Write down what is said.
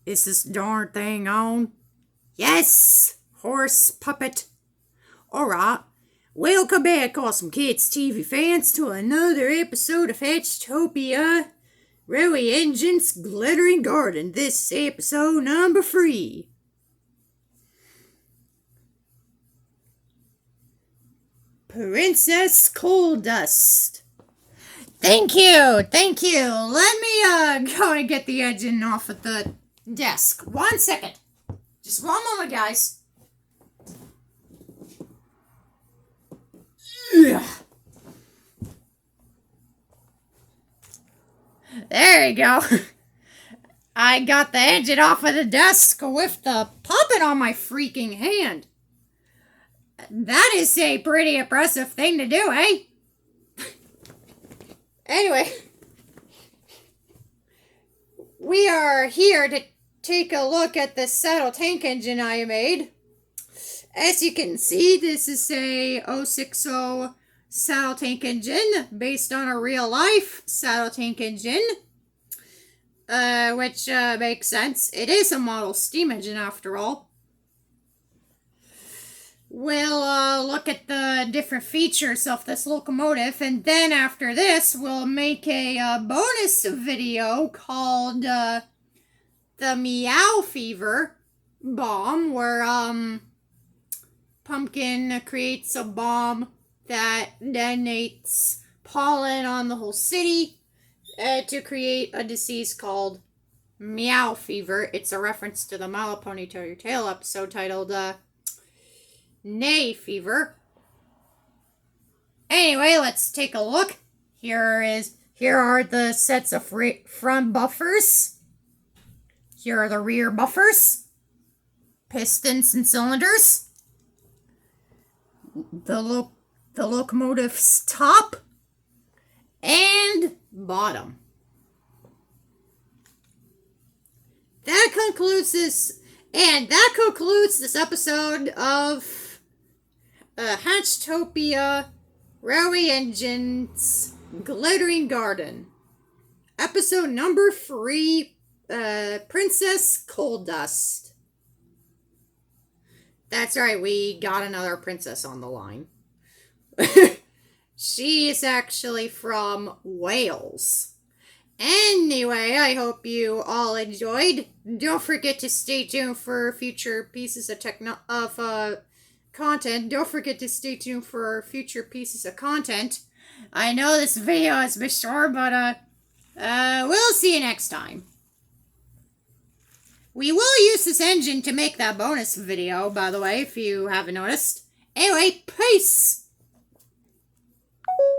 Is this darn thing on? Yes, horse puppet. Alright, welcome back, awesome kids TV fans, to another episode of Hatchtopia, Railway Engine's Glittering Garden. This is episode number 3. Princess Coldust. Thank you. Let me go and get the engine off at the desk. 1 second. Just 1 moment, guys. Ugh. There you go. I got the engine off of the desk with the puppet on my freaking hand. That is a pretty impressive thing to do, eh? Anyway, we are here to take a look at the saddle tank engine I made. As you can see, this is a 060 saddle tank engine based on a real life saddle tank engine, which makes sense. It is a model steam engine after all. We'll look at the different features of this locomotive, and then after this, we'll make a bonus video called the Meow Fever bomb, where Pumpkin creates a bomb that detonates pollen on the whole city to create a disease called Meow Fever. It's a reference to the My Little Pony Tell Your Tale episode titled Nay Fever. Anyway, let's take a look. Here are the sets of front buffers. Here are the rear buffers, pistons and cylinders, the locomotive's top and bottom. That concludes this episode of Hatchtopia Railway Engine's Glittering Garden. Episode number 3, Princess Coldust. That's right, we got another princess on the line. She is actually from Wales. Anyway, I hope you all enjoyed. Don't forget to stay tuned for future pieces of content. Don't forget to stay tuned for future pieces of content. I know this video is a bit short, but we'll see you next time. We will use this engine to make that bonus video, by the way, if you haven't noticed. Anyway, peace!